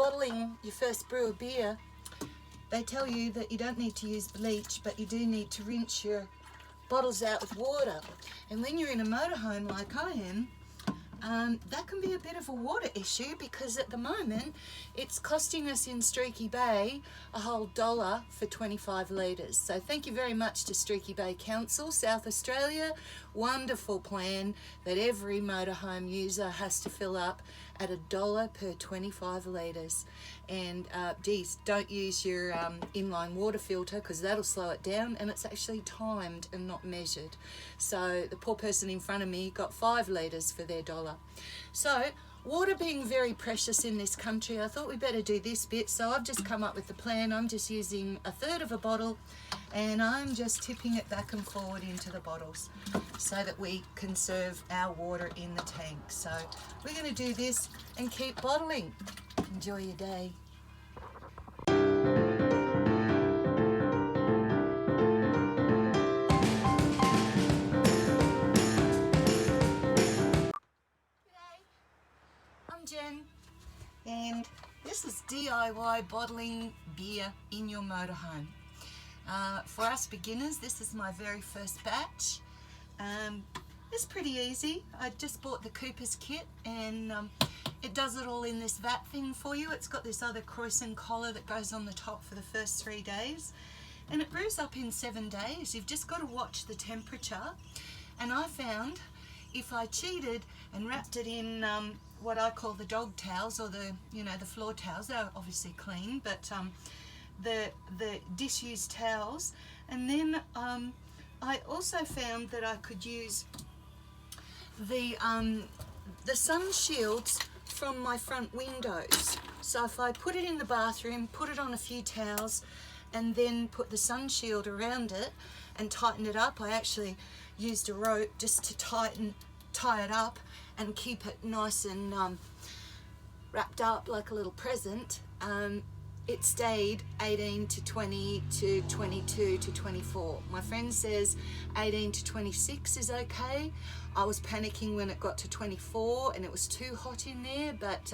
bottling your first brew of beer, they tell you that you don't need to use bleach, but you do need to rinse your bottles out with water. And when you're in a motorhome like I am, that can be a bit of a water issue, because at the moment it's costing us in Streaky Bay a whole $1 for 25 litres. So thank you very much to Streaky Bay Council, South Australia. Wonderful plan that every motorhome user has to fill up at $1 per 25 litres. And geez, don't use your inline water filter, because that'll slow it down, and it's actually timed and not measured. So the poor person in front of me got 5 litres for their $1. So water being very precious in this country, I thought we better do this bit. So I've just come up with the plan. I'm just using 1/3 of a bottle, and I'm just tipping it back and forward into the bottles so that we conserve our water in the tank. So we're going to do this and keep bottling. Enjoy your day. Jen, and this is DIY bottling beer in your motorhome. For us beginners, this is my very first batch. It's pretty easy. I just bought the Cooper's kit, and it does it all in this vat thing for you. It's got this other Croissant collar that goes on the top for the first 3 days, and it brews up in 7 days. You've just got to watch the temperature. And I found if I cheated and wrapped it in what I call the dog towels, or the floor towels, they're obviously clean, but the disused towels, and then I also found that I could use the sun shields from my front windows. So if I put it in the bathroom, put it on a few towels, and then put the sun shield around it and tighten it up, I actually used a rope just to tie it up and keep it nice and wrapped up like a little present. It stayed 18 to 20 to 22 to 24. My friend says 18 to 26 is okay. I was panicking when it got to 24 and it was too hot in there, but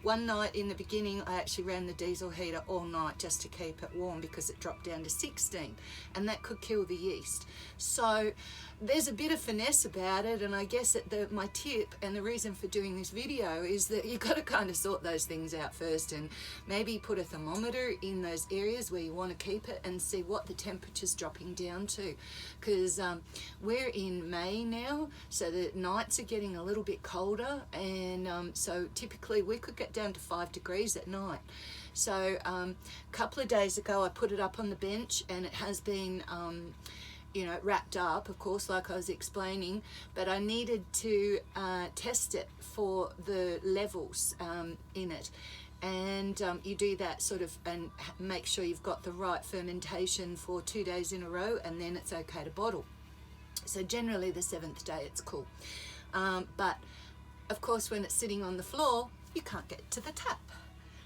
one night in the beginning I actually ran the diesel heater all night just to keep it warm, because it dropped down to 16 and that could kill the yeast. So there's a bit of finesse about it, and I guess my tip and the reason for doing this video is that you've got to kind of sort those things out first, and maybe put a thermometer in those areas where you want to keep it and see what the temperature's dropping down to, because we're in May now, so the nights are getting a little bit colder, and so typically we could get down to 5 degrees at night. So a couple of days ago I put it up on the bench, and it has been wrapped up, of course, like I was explaining, but I needed to test it for the levels in it. And you do that sort of, and make sure you've got the right fermentation for 2 days in a row, and then it's okay to bottle. So generally the 7th day it's cool. But of course when it's sitting on the floor, you can't get to the tap.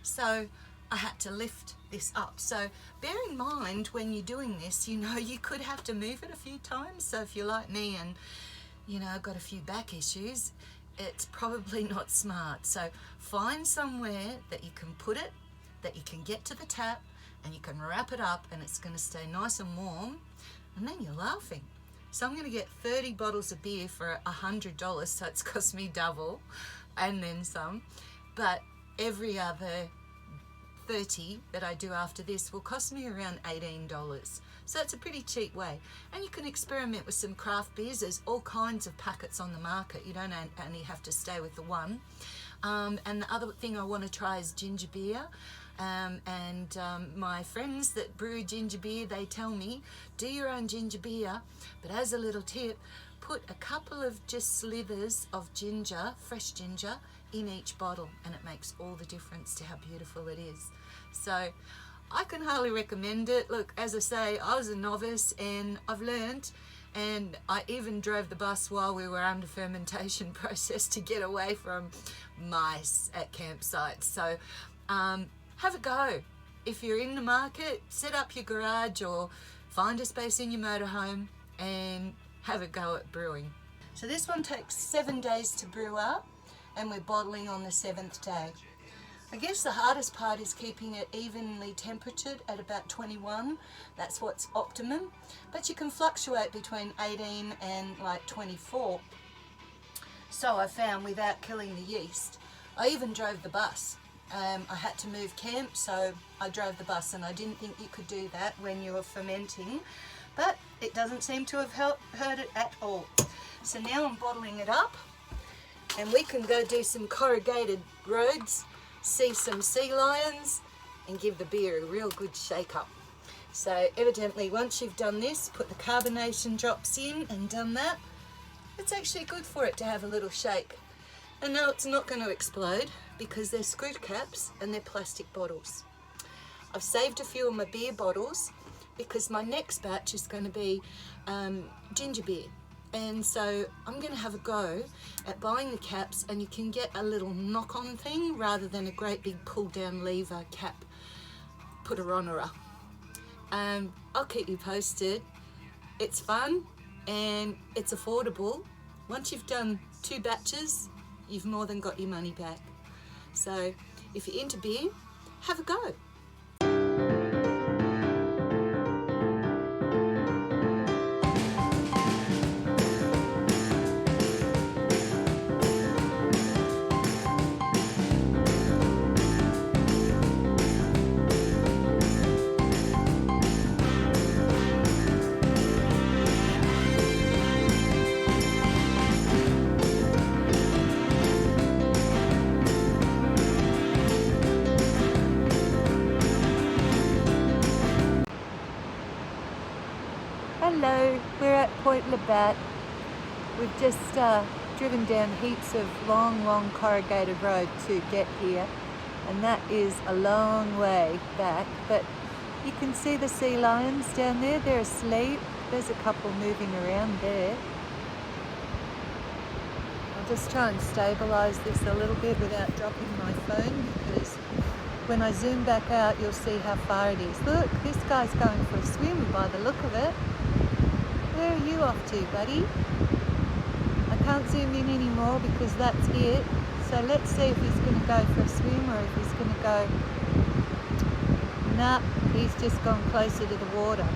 So I had to lift this up. So bear in mind when you're doing this, you could have to move it a few times. So if you're like me and I've got a few back issues, it's probably not smart. So find somewhere that you can put it, that you can get to the tap, and you can wrap it up, and it's going to stay nice and warm, and then you're laughing. So I'm going to get 30 bottles of beer for $100, so it's cost me double and then some, but every other 30 that I do after this will cost me around $18. So it's a pretty cheap way. And you can experiment with some craft beers. There's all kinds of packets on the market. You don't only have to stay with the one. And the other thing I want to try is ginger beer. My friends that brew ginger beer, they tell me, do your own ginger beer, but as a little tip, put a couple of just slivers of ginger, fresh ginger, in each bottle, and it makes all the difference to how beautiful it is. So I can highly recommend it. Look, as I say, I was a novice and I've learned, and I even drove the bus while we were under fermentation process to get away from mice at campsites. So have a go. If you're in the market, set up your garage or find a space in your motorhome and have a go at brewing. So this one takes 7 days to brew up, and we're bottling on the 7th day. I guess the hardest part is keeping it evenly temperatured at about 21. That's what's optimum. But you can fluctuate between 18 and like 24. So I found without killing the yeast. I even drove the bus. I had to move camp, so I drove the bus, and I didn't think you could do that when you were fermenting. But it doesn't seem to have hurt it at all. So now I'm bottling it up, and we can go do some corrugated roads, see some sea lions, and give the beer a real good shake up. So evidently once you've done this, put the carbonation drops in and done that, it's actually good for it to have a little shake. And no, it's not going to explode because they're screw caps and they're plastic bottles. I've saved a few of my beer bottles because my next batch is going to be ginger beer. And so I'm going to have a go at buying the caps, and you can get a little knock-on thing rather than a great big pull-down lever cap putter-onerer. I'll keep you posted. It's fun and it's affordable. Once you've done 2 batches, you've more than got your money back. So if you're into beer, have a go. Hello, we're at Point Labatt. We've just driven down heaps of long corrugated road to get here, and that is a long way back, but you can see the sea lions down there. They're asleep. There's a couple moving around there. I'll just try and stabilize this a little bit without dropping my phone, because when I zoom back out you'll see how far it is. Look, this guy's going for a swim by the look of it. Where are you off to, buddy? I can't zoom in anymore because that's it. So let's see if he's going to go for a swim or if he's going to go... Nah, he's just gone closer to the water.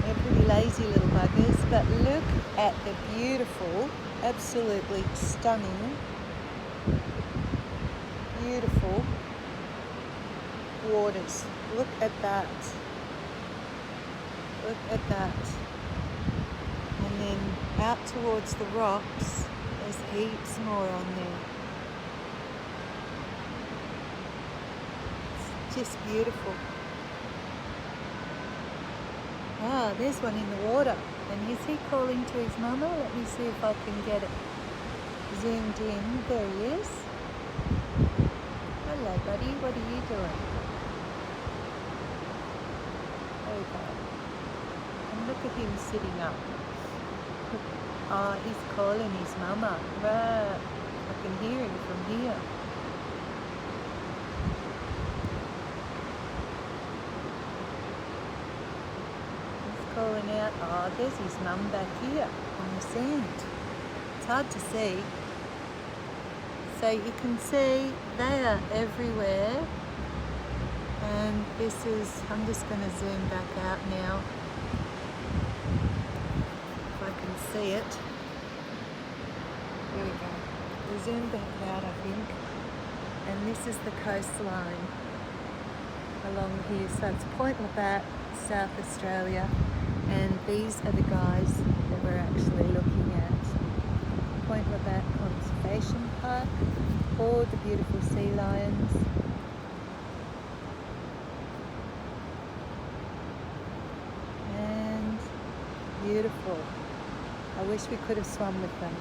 They're pretty lazy little buggers, but look at the beautiful, absolutely stunning, beautiful waters. Look at that. Look at that. And then out towards the rocks, there's heaps more on there. It's just beautiful. Ah, there's one in the water. And is he calling to his mama? Let me see if I can get it zoomed in. There he is. Hello, buddy. What are you doing? There we go. And look at him sitting up. Oh, he's calling his mama. Right. I can hear him from here. He's calling out. Oh, there's his mum back here on the sand. It's hard to see. So you can see they are everywhere. And this is, I'm just going to zoom back out now. See it. There we go. We'll zoom back out, I think. And this is the coastline along here. So it's Point Labatt, South Australia. And these are the guys that we're actually looking at. Point Labatt Conservation Park. All the beautiful sea lions. And beautiful. I wish we could have swum with them.